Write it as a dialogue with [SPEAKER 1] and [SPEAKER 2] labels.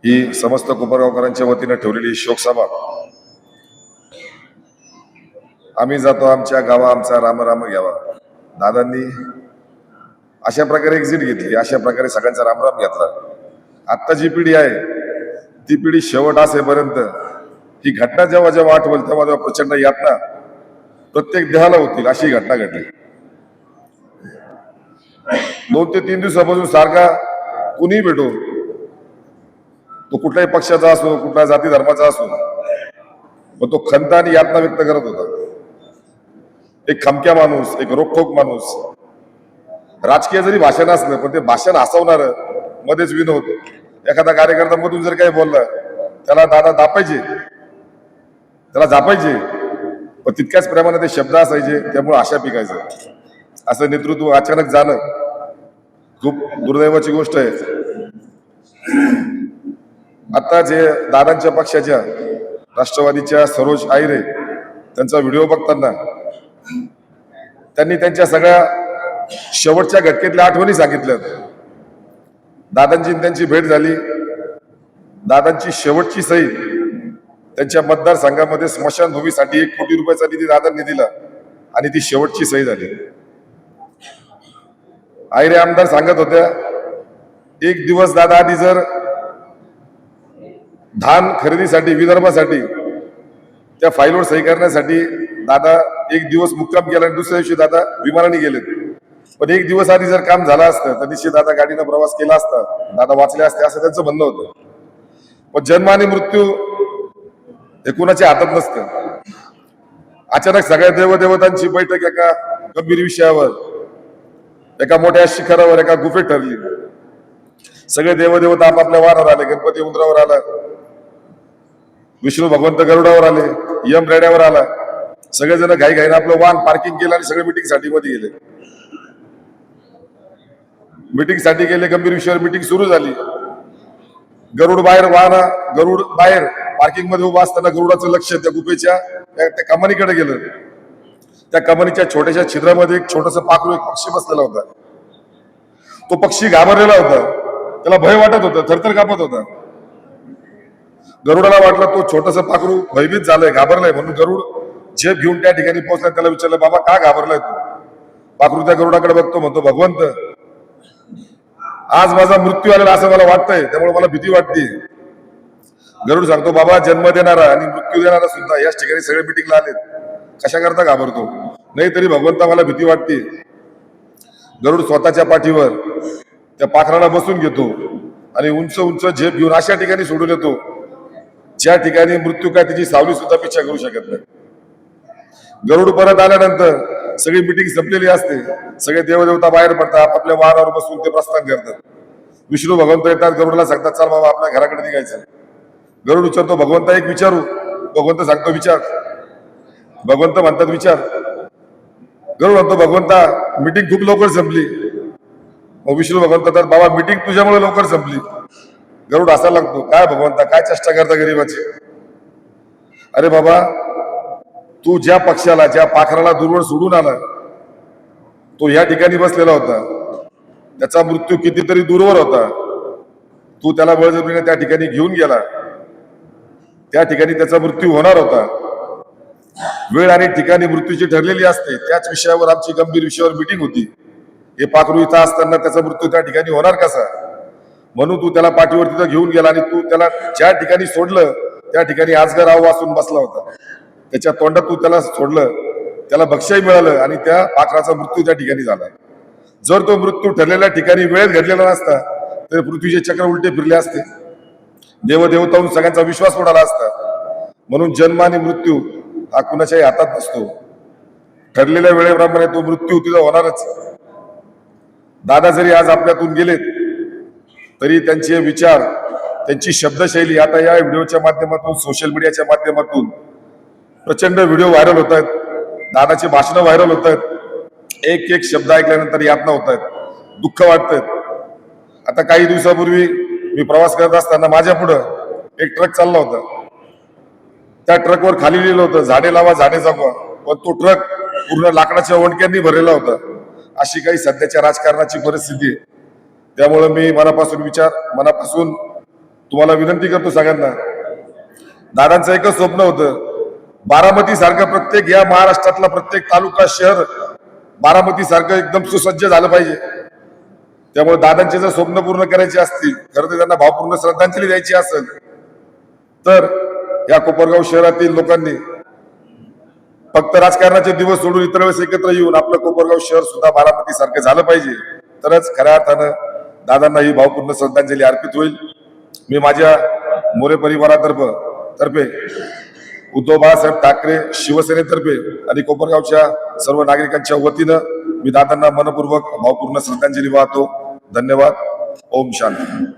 [SPEAKER 1] ही समस्त कोपरगावकरांच्या वतीने ठेवलेली शोकसभा आम्ही जातो आमच्या गावा आमचा राम राम घ्यावा। दादांनी अशा प्रकारे एक्झिट घेतली, अशा प्रकारे सगळ्यांचा रामराम घेतला। आता जी पिढी आहे ती पिढी शेवट असेपर्यंत ही घटना जेव्हा जेव्हा आठवल तेव्हा तेव्हा प्रचंड यातना प्रत्येक देहाला होतील अशी घटना घडली। 2 ते 3 दिवसापासून सारखा कुणी भेटो, तो कुठल्याही पक्षाचा असो, कुठल्या जाती धर्माचा असो, पण तो खंत आणि यातना व्यक्त करत होता। एक खमक्या माणूस, एक रोखोक माणूस, राजकीय जरी भाषण असलं पण ते भाषण हसवणार, मध्येच विनोद, एखादा कार्यकर्ता मधून जर काही बोलला त्याला दादा दापायचे, त्याला जापायचे, पण तितक्याच प्रमाणे ते शब्द असायचे, त्यामुळे आशा पिकायचं। असं नेतृत्व अचानक जाणं खूप दुर्दैवाची गोष्ट आहे। आता जे दादांच्या पक्षाच्या राष्ट्रवादीच्या सरोज आहिरे त्यांचा व्हिडिओ बघताना त्यांनी त्यांच्या सगळ्या शेवटच्या घटकेतल्या आठवणी सांगितल्या। दादांची त्यांची भेट झाली, दादांची शेवटची सही त्यांच्या मतदारसंघामध्ये स्मशानभूमीसाठी 1 कोटी रुपयाचा निधी दादांनी दिला आणि ती शेवटची सही झाली। आहिरे आमदार सांगत होत्या, एक दिवस दादा आधी जर धान खरेदीसाठी विदर्भासाठी त्या फाईलवर सही करण्यासाठी दादा एक दिवस मुक्काम केला आणि दुसऱ्या दिवशी दादा विमानाने गेले, पण एक दिवस आधी जर काम झालं असतं तर निश्चित दादा गाडीनं प्रवास केला असता, दादा वाचले असते असं त्यांचं म्हणणं होतं। पण जन्म आणि मृत्यू हे कुणाच्या हातात नसतं। अचानक सगळ्या देवदेवतांची बैठक एका गंभीर विषयावर, एका मोठ्या शिखरावर, एका गुफेत ठरली। सगळे देवदेवता आपापल्या वारावर आले। गणपती उंदरावर आला, विष्णू भगवंत गरुडावर आले, यम रेड्यावर आला। सगळेजण घाईघाईने आपलं वाहन पार्किंग केलं आणि सगळे मीटिंग साठी मध्ये गेले। मीटिंग साठी गेले, गंभीर विषयावर मीटिंग सुरू झाली। गरुड बाहेर, गरुड बाहेर पार्किंग मध्ये उभा असताना गरुडाचं लक्ष त्या गुफेच्या त्या कमानीकडे गेलं। त्या कमानीच्या छोट्याशा छिद्रामध्ये एक छोटस पाखरू, एक पक्षी बसलेला होता। तो पक्षी घाबरलेला होता, त्याला भय वाटत होतं, थरथर कापत होता। गरुडाला वाटलं तो छोटस पाखरू भयभीत झालंय, घाबरलाय, म्हणून गरुड झेप घेऊन त्या ठिकाणी पोहोचला। त्याला विचारलं, बाबा का घाबरलाय तू? पाखरू त्या गरुडाकडे बघतो, म्हणतो, भगवंत आज माझा मृत्यू आलेला असं मला वाटतंय, त्यामुळे मला भीती वाटते। गरुड सांगतो, बाबा जन्म देणारा आणि मृत्यू देणारा सुद्धा याच ठिकाणी सगळे मिटिंगला आलेत, कशा करता घाबरतो? नाही तरी भगवंता मला भीती वाटते। गरुड स्वतःच्या पाठीवर त्या पाखराला बसून घेतो आणि उंच उंच झेप घेऊन अशा ठिकाणी सोडून येतो ज्या ठिकाणी मृत्यू काय त्याची सावली सुद्धा पिच्छा करू शकत नाही। गरुड परत आल्यानंतर सगळी मिटिंग संपलेली असते, सगळे देवदेवता बाहेर पडतात, आपापल्या वाहनावर बसून ते प्रस्थान करतात। विष्णू भगवंत येतात, गरुडला सांगतात, चल बाबा आपल्या घराकडे निघायचं। गरुड विचारतो, भगवंता एक विचारू? भगवंत सांगतो, विचार। भगवंत म्हणतात, विचार। गरुड म्हणतो, भगवंता मीटिंग खूप लवकर संपली। मग विष्णू भगवंत तर, बाबा मीटिंग तुझ्यामुळे लवकर संपली। गरुड हसायला लागतो, काय भगवंता काय चेष्टा करता गरीबाची? अरे बाबा, तू ज्या पक्षाला, ज्या पाखराला दूरवर सोडून आला, तो या ठिकाणी बसलेला होता, त्याचा मृत्यू कितीतरी दूरवर होता, तू त्याला बळजबरीने त्या ठिकाणी घेऊन गेला, त्या ठिकाणी त्याचा मृत्यू होणार होता। वेळ आणि ठिकाणी मृत्यूची ठरलेली असते, त्याच विषयावर आमची गंभीर विषयावर मीटिंग होती। हे पाखरू इथं असताना त्याचा मृत्यू त्या ठिकाणी होणार कसा? म्हणून तू त्याला पाठीवर तिथं घेऊन गेला आणि तू त्याला ज्या ठिकाणी सोडलं त्या ठिकाणी आजगर आव वाचून बसला होता, त्याच्या तोंडात तू त्याला सोडलं, त्याला भक्ष्यही मिळालं आणि त्या पाखराचा मृत्यू त्या ठिकाणी झाला। जर तो मृत्यू ठरलेल्या ठिकाणी वेळेत घडलेला नसता तर पृथ्वीचे चक्र उलटे फिरले असते, देवदेवताहून सगळ्यांचा विश्वास उडाला असता। म्हणून जन्म आणि मृत्यू हा कुणाच्याही हातात नसतो, ठरलेल्या वेळेप्रमाणे तो मृत्यू तिथं होणारच। दादा जरी आज आपल्यातून गेलेत तरी त्यांचे विचार, त्यांची शब्दशैली आता या व्हिडिओच्या माध्यमातून, सोशल मीडियाच्या माध्यमातून प्रचंड व्हिडिओ व्हायरल होत आहेत, दादाचे भाषणं व्हायरल होत आहेत। एक एक शब्द ऐकल्यानंतर यातना होत आहेत, दुःख वाटतंय। आता काही दिवसापूर्वी मी प्रवास करत असताना माझ्या पुढं एक ट्रक चालला होता, त्या ट्रकवर खाली लिहिलं होतं, झाडे लावा झाडे जगवा, पण तो ट्रक पूर्ण लाकडाच्या वणक्यांनी भरलेला होता। अशी काही सध्याच्या राजकारणाची परिस्थिती आहे। त्यामुळे मी मनापासून तुम्हाला विनंती करतो सगळ्यांना, दादांचं एकच स्वप्न होतं, बारामती सारखं प्रत्येक या महाराष्ट्रातला प्रत्येक तालुका शहर बारामती सारखं एकदम सुसज्ज झालं पाहिजे. त्यामुळे दादांचे जर स्वप्न पूर्ण करायचे असतील, खरं तर त्यांना भावपूर्ण श्रद्धांजली द्यायची असेल तर या कोपरगाव शहरातील लोकांनी फक्त राजकारणाचे दिवस सोडून इतर वेळेस एकत्र येऊन आपलं कोपरगाव शहर सुद्धा बारामती सारखं झालं पाहिजे. तरच खऱ्या अर्थानं दादांना ही भावपूर्ण श्रद्धांजली अर्पित होईल. मी माझ्या मोरे परिवारातर्फे उद्धव बाळासाहेब ठाकरे शिवसेनेतर्फे आणि कोपरगावच्या सर्व नागरिकांच्या वतीनं मी दादांना मनपूर्वक भावपूर्ण श्रद्धांजली वाहतो. धन्यवाद. ओम शांती.